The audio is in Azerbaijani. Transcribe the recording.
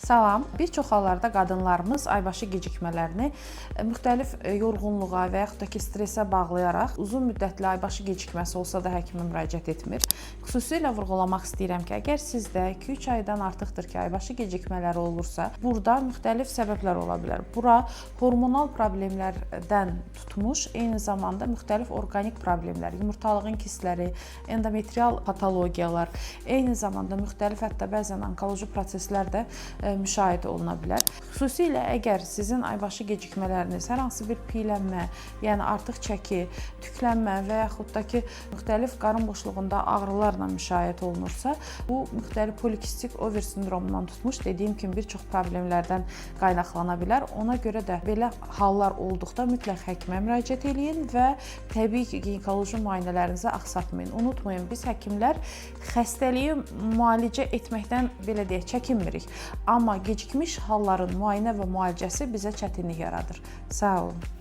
Salam. Bir çox hallarda qadınlarımız aybaşı gecikmələrini müxtəlif yorğunluğa və yaxud da ki, stresə bağlayaraq uzun müddətli aybaşı gecikməsi olsa da həkimə müraciət etmir. Xüsusilə vurğulamaq istəyirəm ki, əgər sizdə 2-3 aydan artıqdır ki, aybaşı gecikmələri olursa, burada müxtəlif səbəblər ola bilər. Bura hormonal problemlərdən tutmuş, eyni zamanda müxtəlif orqanik problemlər, yumurtalığın kistləri, endometrial patologiyalar, eyni zamanda müxtəlif hətta bəzən onkoloji proseslər də müşahidə oluna bilər. Xüsusilə əgər sizin aybaşı gecikmələriniz hər hansı bir piylənmə, yəni artıq çəki, tüklənmə və yaxud da ki, müxtəlif qarın boşluğunda ağrılarla müşahidə olunursa, bu müxtəlif polikistik over sindromundan tutmuş, dediyim kimi bir çox problemlərdən qaynaqlana bilər. Ona görə də belə hallar olduqda mütləq həkimə müraciət edin və təbii ki, ginekoloji müayinələrinizi aksatmayın. Unutmayın, biz həkimlər xəstəliyi müalicə etməkdən belə deyək, çəkinmirik. Amma gecikmiş halların müayinə və müalicəsi bizə çətinlik yaradır. Sağ olun.